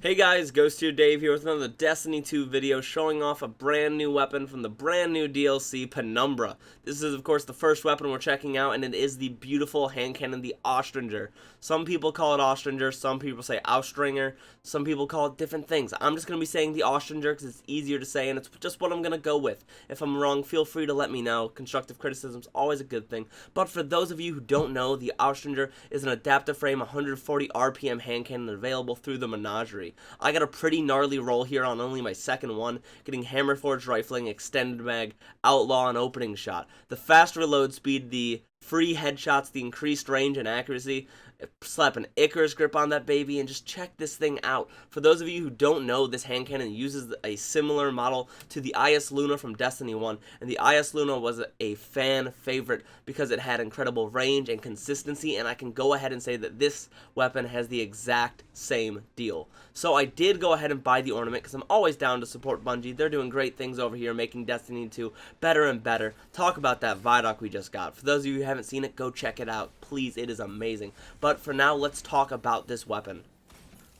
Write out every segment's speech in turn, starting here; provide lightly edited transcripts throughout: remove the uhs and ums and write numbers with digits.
Hey guys, Ghost here, Dave here with another Destiny 2 video showing off a brand new weapon from the brand new DLC, Penumbra. This is of course the first weapon we're checking out, and it is the beautiful hand cannon, the Austringer. Some people call it Austringer, some people say Austringer, some people call it different things. I'm just going to be saying the Austringer because it's easier to say and it's just what I'm going to go with. If I'm wrong, feel free to let me know. Constructive criticism is always a good thing. But for those of you who don't know, the Austringer is an adaptive frame 140 RPM hand cannon available through the Menagerie. I got a pretty gnarly roll here on only my second one, getting hammer forged rifling, extended mag, outlaw, and opening shot. The fast reload speed, the free headshots, the increased range and accuracy. Slap an Icarus grip on that baby and just check this thing out. For those of you who don't know, this hand cannon uses a similar model to the IS Luna from Destiny 1, and the IS Luna was a fan favorite because it had incredible range and consistency, and I can go ahead and say that this weapon has the exact same deal. So I did go ahead and buy the ornament because I'm always down to support Bungie. They're doing great things over here, making Destiny 2 better and better. Talk about that Vidoc we just got. For those of you who haven't seen it, go check it out. Please, it is amazing. But for now, let's talk about this weapon.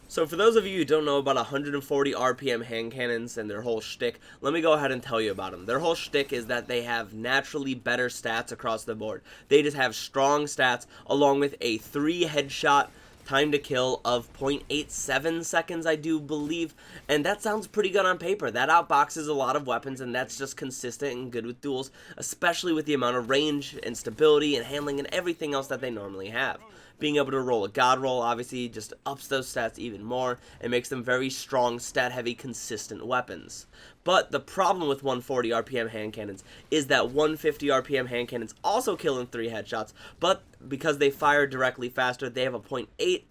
So for those of you who don't know about 140 RPM hand cannons and their whole shtick, let me go ahead and tell you about them. Their whole shtick is that they have naturally better stats across the board. They just have strong stats along with a 3 headshot time to kill of 0.87 seconds, I do believe, and that sounds pretty good on paper. That outboxes a lot of weapons, and that's just consistent and good with duels, especially with the amount of range and stability and handling and everything else that they normally have. Being able to roll a god roll obviously just ups those stats even more and makes them very strong, stat-heavy, consistent weapons. But the problem with 140 RPM hand cannons is that 150 RPM hand cannons also kill in 3 headshots, but because they fire directly faster, they have a 0.8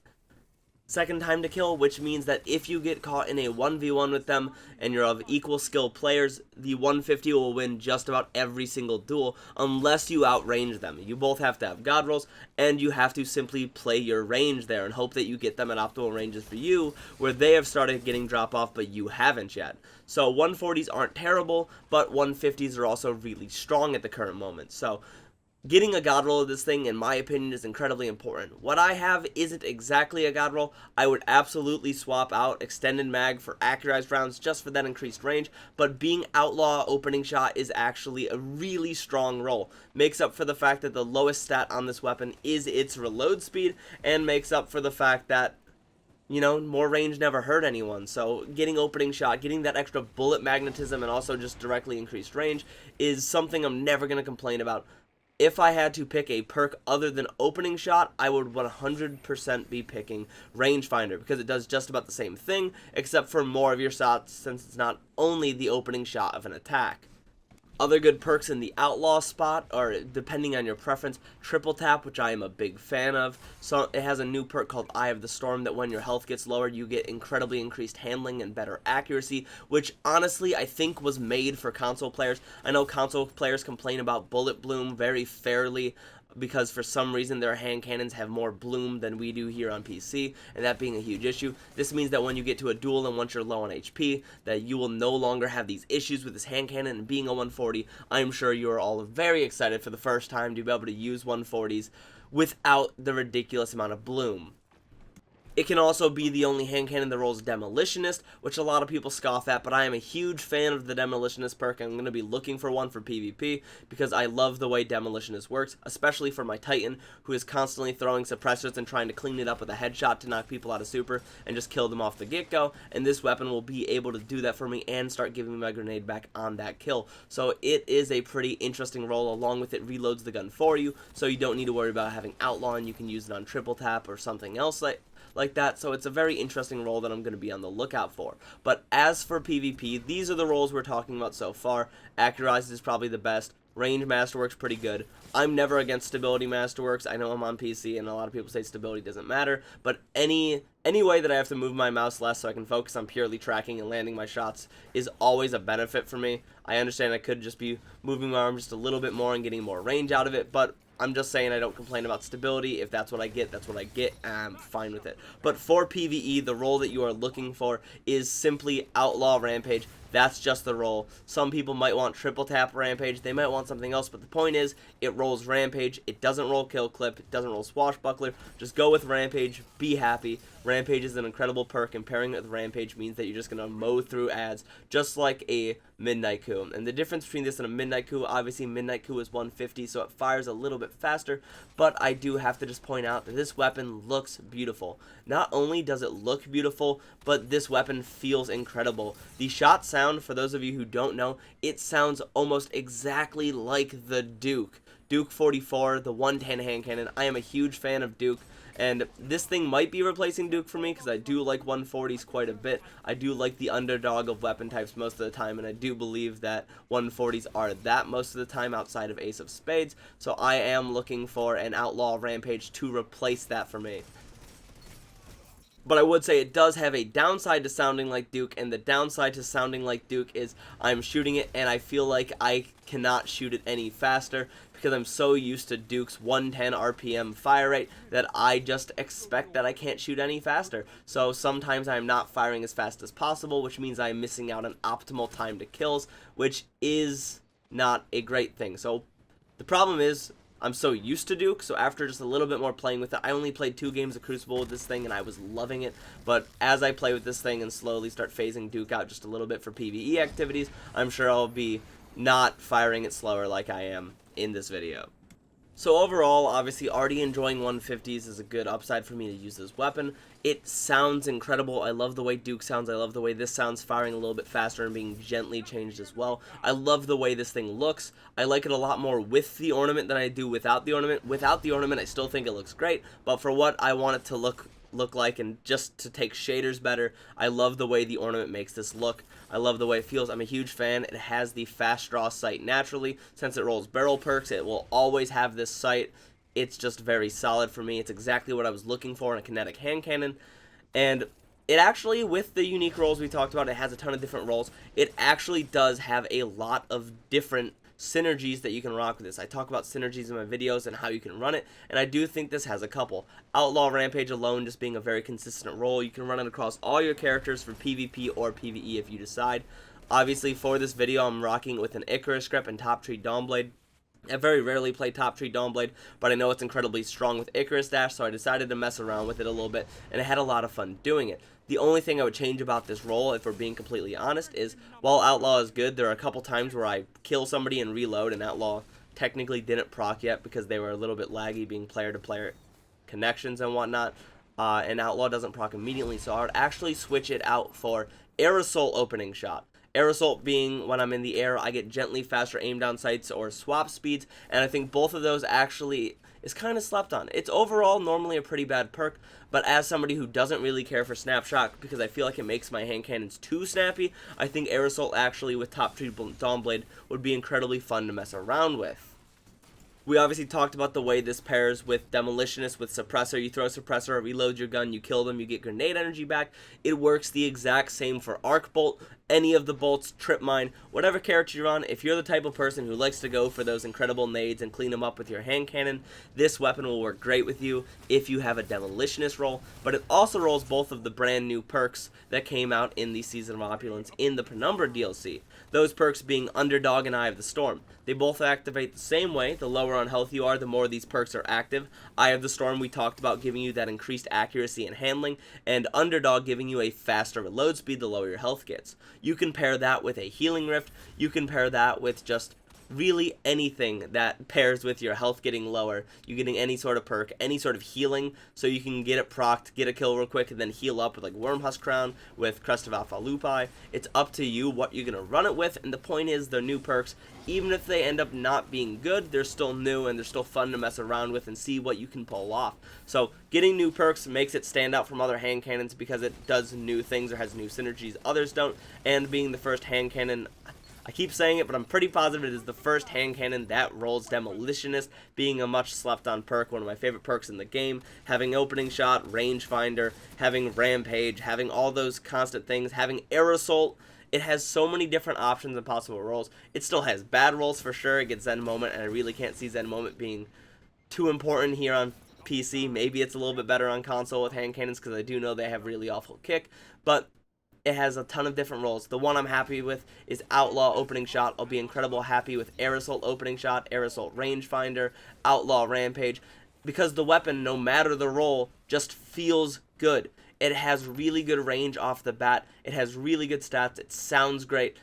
second time to kill, which means that if you get caught in a 1v1 with them and you're of equal skill players, the 150 will win just about every single duel unless you outrange them. You both have to have god rolls, and you have to simply play your range there and hope that you get them at optimal ranges for you, where they have started getting drop off but you haven't yet. So 140s aren't terrible, but 150s are also really strong at the current moment. So getting a god roll of this thing, in my opinion, is incredibly important. What I have isn't exactly a god roll. I would absolutely swap out extended mag for accurized rounds just for that increased range, but being outlaw opening shot is actually a really strong roll. Makes up for the fact that the lowest stat on this weapon is its reload speed, and makes up for the fact that, you know, more range never hurt anyone. So getting opening shot, getting that extra bullet magnetism, and also just directly increased range is something I'm never going to complain about. If I had to pick a perk other than opening shot, I would 100% be picking rangefinder because it does just about the same thing except for more of your shots, since it's not only the opening shot of an attack. Other good perks in the outlaw spot are, depending on your preference, triple tap, which I am a big fan of. So it has a new perk called Eye of the Storm that when your health gets lowered, you get incredibly increased handling and better accuracy, which honestly I think was made for console players. I know console players complain about bullet bloom very fairly, because for some reason their hand cannons have more bloom than we do here on PC, and that being a huge issue. This means that when you get to a duel and once you're low on HP, that you will no longer have these issues with this hand cannon. And being a 140, I'm sure you are all very excited for the first time to be able to use 140s without the ridiculous amount of bloom. It can also be the only hand cannon that rolls Demolitionist, which a lot of people scoff at, but I am a huge fan of the Demolitionist perk. I'm going to be looking for one for PvP because I love the way Demolitionist works, especially for my Titan, who is constantly throwing suppressors and trying to clean it up with a headshot to knock people out of super and just kill them off the get-go, and this weapon will be able to do that for me and start giving me my grenade back on that kill. So it is a pretty interesting roll. Along with it, reloads the gun for you, so you don't need to worry about having outlaw, and you can use it on triple tap or something else like that. So it's a very interesting role that I'm going to be on the lookout for. But as for PvP, these are the roles we're talking about so far. Accurized is probably the best. Range Masterworks pretty good. I'm never against Stability Masterworks. I know I'm on PC and a lot of people say stability doesn't matter, but any way that I have to move my mouse less so I can focus on purely tracking and landing my shots is always a benefit for me. I understand I could just be moving my arm just a little bit more and getting more range out of it, but I'm just saying I don't complain about stability. If that's what I get, that's what I get, and I'm fine with it. But for PvE, the role that you are looking for is simply Outlaw Rampage. That's just the role. Some people might want triple tap Rampage, they might want something else, but the point is, it rolls Rampage, it doesn't roll Kill Clip, it doesn't roll Swashbuckler. Just go with Rampage, be happy. Rampage is an incredible perk, and pairing it with Rampage means that you're just going to mow through ads just like a Midnight Coup. And the difference between this and a Midnight Coup, obviously Midnight Coup is 150, so it fires a little bit faster, but I do have to just point out that this weapon looks beautiful. Not only does it look beautiful, but this weapon feels incredible. The shot sound, for those of you who don't know, it sounds almost exactly like the Duke. Duke 44, the 110 hand cannon. I am a huge fan of Duke, and this thing might be replacing Duke for me because I do like 140s quite a bit. I do like the underdog of weapon types most of the time, and I do believe that 140s are that most of the time outside of Ace of Spades, so I am looking for an Outlaw Rampage to replace that for me. But I would say it does have a downside to sounding like Duke, and the downside to sounding like Duke is I'm shooting it and I feel like I cannot shoot it any faster because I'm so used to Duke's 110 RPM fire rate that I just expect that I can't shoot any faster. So sometimes I'm not firing as fast as possible, which means I'm missing out on optimal time to kills, which is not a great thing. So the problem is I'm so used to Duke, so after just a little bit more playing with it, I only played 2 games of Crucible with this thing, and I was loving it, but as I play with this thing and slowly start phasing Duke out just a little bit for PvE activities, I'm sure I'll be not firing it slower like I am in this video. So overall, obviously, already enjoying 150s is a good upside for me to use this weapon. It sounds incredible. I love the way Duke sounds. I love the way this sounds, firing a little bit faster and being gently changed as well. I love the way this thing looks. I like it a lot more with the ornament than I do without the ornament. Without the ornament, I still think it looks great, but for what I want it to look like and just to take shaders better, I love the way the ornament makes this look. I love the way it feels. I'm a huge fan. It has the fast draw sight naturally. Since it rolls barrel perks, it will always have this sight. It's just very solid for me. It's exactly what I was looking for in a kinetic hand cannon. And it actually, with the unique rolls we talked about, it has a ton of different rolls. It actually does have a lot of different synergies that you can rock with this. I talk about synergies in my videos and how you can run it, and I do think this has a couple. Outlaw Rampage alone just being a very consistent roll. You can run it across all your characters for PvP or PvE if you decide. Obviously, for this video, I'm rocking it with an Icarus grip and Top Tree Dawnblade. I very rarely play Top Tree Dawnblade, but I know it's incredibly strong with Icarus Dash, so I decided to mess around with it a little bit, and I had a lot of fun doing it. The only thing I would change about this roll, if we're being completely honest, is while Outlaw is good, there are a couple times where I kill somebody and reload, and Outlaw technically didn't proc yet because they were a little bit laggy being player-to-player connections and whatnot, and Outlaw doesn't proc immediately, so I would actually switch it out for Air Assault Opening Shot. Air Assault being when I'm in the air, I get gently faster aim down sights or swap speeds, and I think both of those actually is kind of slept on. It's overall normally a pretty bad perk, but as somebody who doesn't really care for Snapshot because I feel like it makes my hand cannons too snappy, I think Air Assault actually with Top Tree Dawnblade would be incredibly fun to mess around with. We obviously talked about the way this pairs with Demolitionist, with Suppressor. You throw Suppressor, reload your gun, you kill them, you get grenade energy back. It works the exact same for Arc Bolt, any of the bolts, Trip Mine, whatever character you're on. If you're the type of person who likes to go for those incredible nades and clean them up with your hand cannon, this weapon will work great with you if you have a Demolitionist roll. But it also rolls both of the brand new perks that came out in the Season of Opulence in the Penumbra DLC. Those perks being Underdog and Eye of the Storm. They both activate the same way. The lower on health you are, the more these perks are active. Eye of the Storm we talked about giving you that increased accuracy and handling, and Underdog giving you a faster reload speed the lower your health gets. You can pair that with a Healing Rift. You can pair that with just really anything that pairs with your health getting lower. You getting any sort of perk, any sort of healing, so you can get it procced, get a kill real quick, and then heal up with like Wormhusk Crown, with Crest of Alpha Lupi. It's up to you what you're gonna run it with, and the point is they're new perks. Even if they end up not being good, they're still new and they're still fun to mess around with and see what you can pull off. So getting new perks makes it stand out from other hand cannons because it does new things or has new synergies others don't, and being the first hand cannon, I keep saying it, but I'm pretty positive it is the first hand cannon that rolls Demolitionist, being a much slept on perk, one of my favorite perks in the game, having Opening Shot, Rangefinder, having Rampage, having all those constant things, having Air Assault. It has so many different options and possible rolls. It still has bad rolls for sure. It gets Zen Moment, and I really can't see Zen Moment being too important here on PC. Maybe it's a little bit better on console with hand cannons because I do know they have really awful kick, but it has a ton of different rolls. The one I'm happy with is Outlaw Opening Shot. I'll be incredible happy with Air Assault Opening Shot, Air Assault Rangefinder, Outlaw Rampage, because the weapon, no matter the roll, just feels good. It has really good range off the bat. It has really good stats. It sounds great.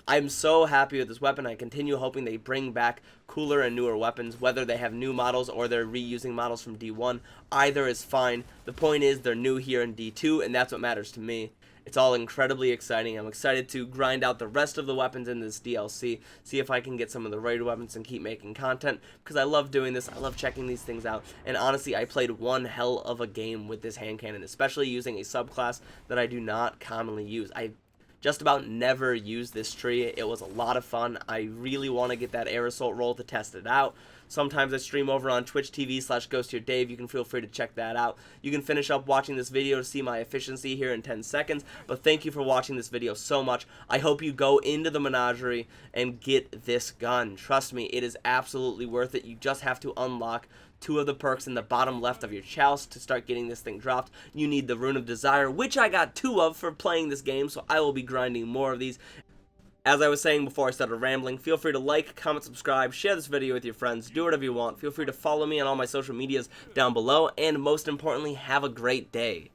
I'm so happy with this weapon. I continue hoping they bring back cooler and newer weapons, whether they have new models or they're reusing models from D1. Either is fine. The point is they're new here in D2, and that's what matters to me. It's all incredibly exciting. I'm excited to grind out the rest of the weapons in this DLC, see if I can get some of the rated weapons and keep making content, because I love doing this. I love checking these things out, and honestly, I played one hell of a game with this hand cannon, especially using a subclass that I do not commonly use. I just about never use this tree. It was a lot of fun. I really want to get that air assault roll to test it out. Sometimes I stream over on Twitch TV/GhostHereDave. You can feel free to check that out. You can finish up watching this video to see my efficiency here in 10 seconds. But thank you for watching this video so much. I hope you go into the Menagerie and get this gun. Trust me, it is absolutely worth it. You just have to unlock 2 of the perks in the bottom left of your chalice to start getting this thing dropped. You need the Rune of Desire, which I got 2 of for playing this game, so I will be grinding more of these. As I was saying before I started rambling, feel free to like, comment, subscribe, share this video with your friends, do whatever you want. Feel free to follow me on all my social medias down below, and most importantly, have a great day.